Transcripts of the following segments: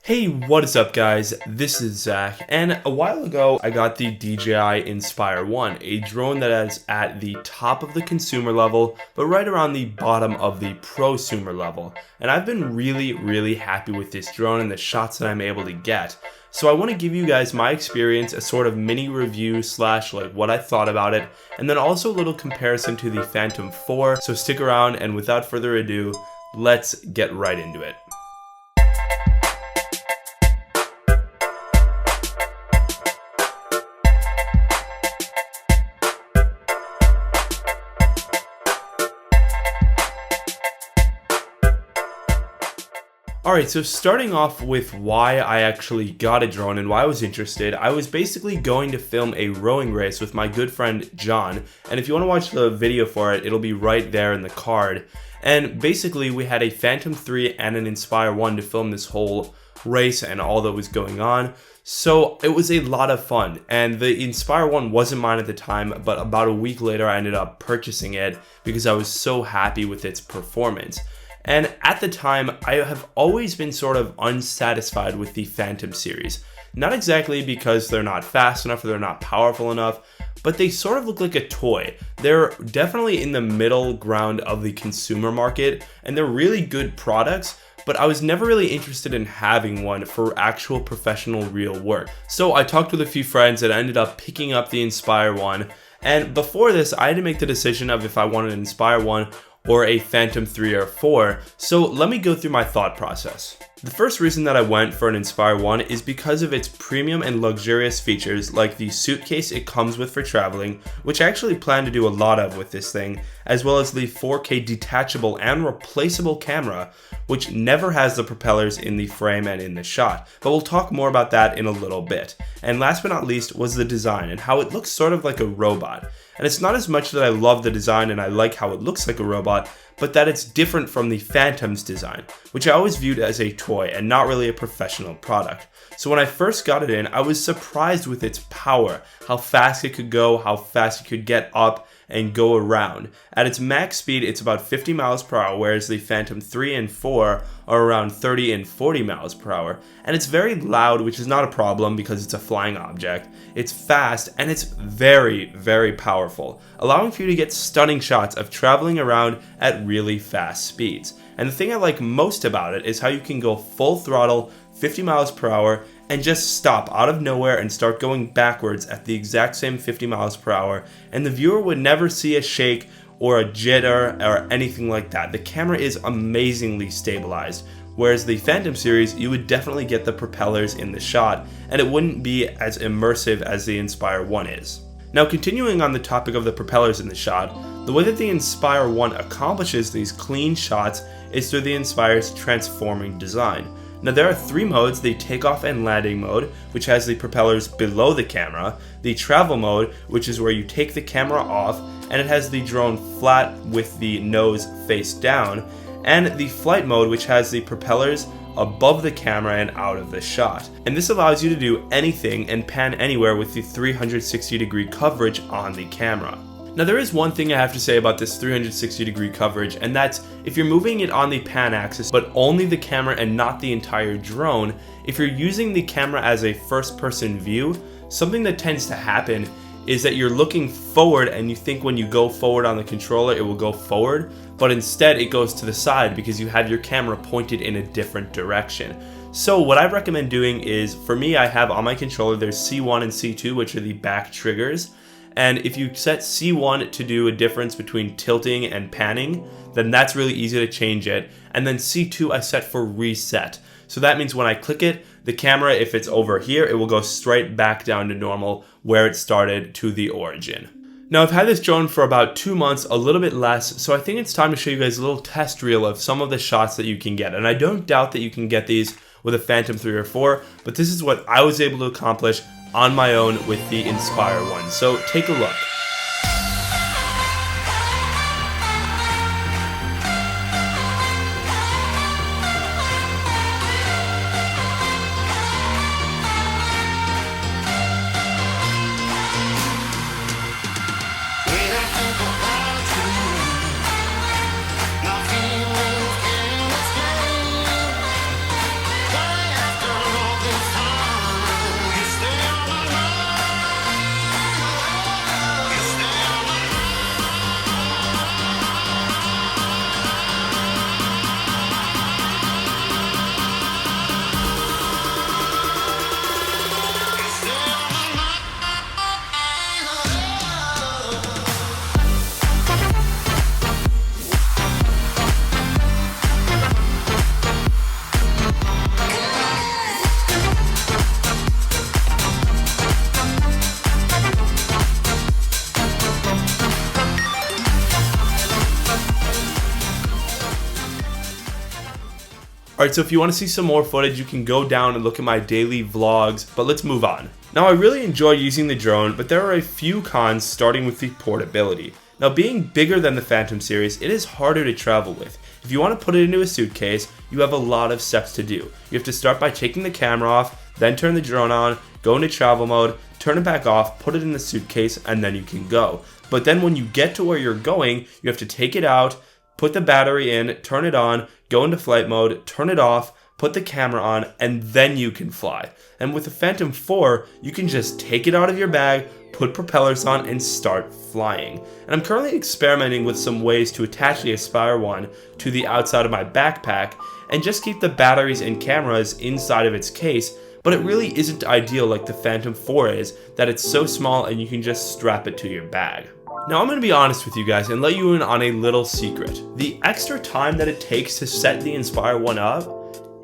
Hey, what is up guys? This is Zach, and a while ago I got the DJI Inspire 1, a drone that is at the top of the consumer level, but right around the bottom of the prosumer level. And I've been really happy with this drone and the shots that I'm able to get. So I want to give you guys my experience, a sort of mini review slash like what I thought about it, and then also a little comparison to the Phantom 4. So stick around, and without further ado, let's get right into it. Alright, so starting off with why I actually got a drone and why I was interested, I was basically going to film a rowing race with my good friend John, and if you want to watch the video for it, it'll be right there in the card. And basically we had a Phantom 3 and an Inspire 1 to film this whole race and all that was going on. So it was a lot of fun, and the Inspire 1 wasn't mine at the time, but about a week later I ended up purchasing it because I was so happy with its performance. And at the time, I have always been sort of unsatisfied with the Phantom series. Not exactly because they're not fast enough or they're not powerful enough, but they sort of look like a toy. They're definitely in the middle ground of the consumer market, and they're really good products, but I was never really interested in having one for actual professional real work. So I talked with a few friends and I ended up picking up the Inspire 1, and before this, I had to make the decision of if I wanted an Inspire 1 or a Phantom 3 or 4, so let me go through my thought process. The first reason that I went for an Inspire 1 is because of its premium and luxurious features, like the suitcase it comes with for traveling, which I actually plan to do a lot of with this thing, as well as the 4K detachable and replaceable camera, which never has the propellers in the frame and in the shot, but we'll talk more about that in a little bit. And last but not least was the design and how it looks sort of like a robot. And it's not as much that I love the design and I like how it looks like a robot, but that it's different from the Phantom's design, which I always viewed as a toy and not really a professional product. So when I first got it in, I was surprised with its power, how fast it could go, how fast it could get up and go around. At its max speed, it's about 50 miles per hour, whereas the Phantom 3 and 4 are around 30 and 40 miles per hour. And it's very loud, which is not a problem because it's a flying object. It's fast, and it's very powerful, allowing for you to get stunning shots of traveling around at really fast speeds. And the thing I like most about it is how you can go full throttle, 50 miles per hour, and just stop out of nowhere and start going backwards at the exact same 50 miles per hour, and the viewer would never see a shake or a jitter or anything like that. The camera is amazingly stabilized, whereas the Phantom series, you would definitely get the propellers in the shot, and it wouldn't be as immersive as the Inspire 1 is. Now, continuing on the topic of the propellers in the shot, the way that the Inspire 1 accomplishes these clean shots is through the Inspire's transforming design. Now there are three modes: the takeoff and landing mode, which has the propellers below the camera, the travel mode, which is where you take the camera off and it has the drone flat with the nose face down, and the flight mode, which has the propellers above the camera and out of the shot. And this allows you to do anything and pan anywhere with the 360-degree coverage on the camera. Now there is one thing I have to say about this 360-degree coverage, and that's if you're moving it on the pan axis but only the camera and not the entire drone, if you're using the camera as a first-person view, something that tends to happen is that you're looking forward and you think when you go forward on the controller it will go forward, but instead it goes to the side because you have your camera pointed in a different direction. So what I recommend doing is, for me, I have on my controller there's C1 and C2, which are the back triggers. And if you set C1 to do a difference between tilting and panning, then that's really easy to change it. And then C2 I set for reset. So that means when I click it, the camera, if it's over here, it will go straight back down to normal where it started to the origin. Now I've had this drone for about 2 months, a little bit less, so I think it's time to show you guys a little test reel of some of the shots that you can get. And I don't doubt that you can get these with a Phantom 3 or 4, but this is what I was able to accomplish on my own with the Inspire 1. So take a look. Nothing can explain why after Alright, so if you want to see some more footage, you can go down and look at my daily vlogs, but let's move on. Now, I really enjoy using the drone, but there are a few cons, starting with the portability. Now, being bigger than the Phantom series, it is harder to travel with. If you want to put it into a suitcase, you have a lot of steps to do. You have to start by taking the camera off, then turn the drone on, go into travel mode, turn it back off, put it in the suitcase, and then you can go. But then when you get to where you're going, you have to take it out, put the battery in, turn it on, go into flight mode, turn it off, put the camera on, and then you can fly. And with the Phantom 4, you can just take it out of your bag, put propellers on, and start flying. And I'm currently experimenting with some ways to attach the Inspire 1 to the outside of my backpack and just keep the batteries and cameras inside of its case, but it really isn't ideal like the Phantom 4 is, that it's so small and you can just strap it to your bag. Now, I'm going to be honest with you guys and let you in on a little secret. The extra time that it takes to set the Inspire 1 up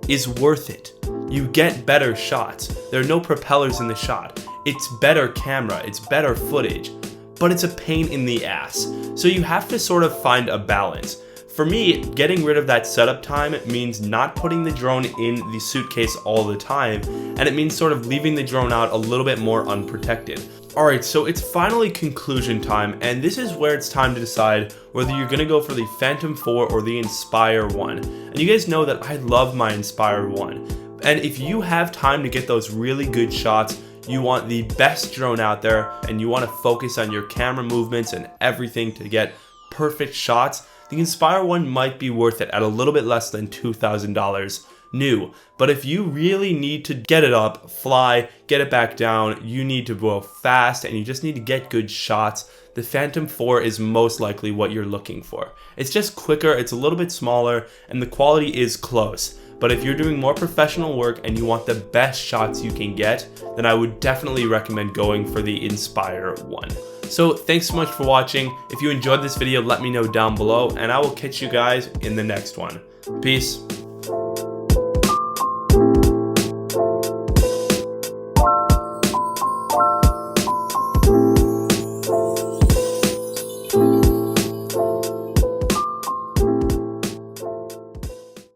is worth it. You get better shots. There are no propellers in the shot. It's better camera, it's better footage, but it's a pain in the ass. So you have to sort of find a balance. For me, getting rid of that setup time means not putting the drone in the suitcase all the time, and it means sort of leaving the drone out a little bit more unprotected. Alright, so it's finally conclusion time, and this is where it's time to decide whether you're going to go for the Phantom 4 or the Inspire 1. And you guys know that I love my Inspire 1. And if you have time to get those really good shots, you want the best drone out there, and you want to focus on your camera movements and everything to get perfect shots, the Inspire 1 might be worth it at a little bit less than $2,000 new. But if you really need to get it up, fly, get it back down, you need to go fast and you just need to get good shots, the Phantom 4 is most likely what you're looking for. It's just quicker, it's a little bit smaller, and the quality is close. But if you're doing more professional work and you want the best shots you can get, then I would definitely recommend going for the Inspire 1. So thanks so much for watching. If you enjoyed this video, let me know down below, and I will catch you guys in the next one. Peace.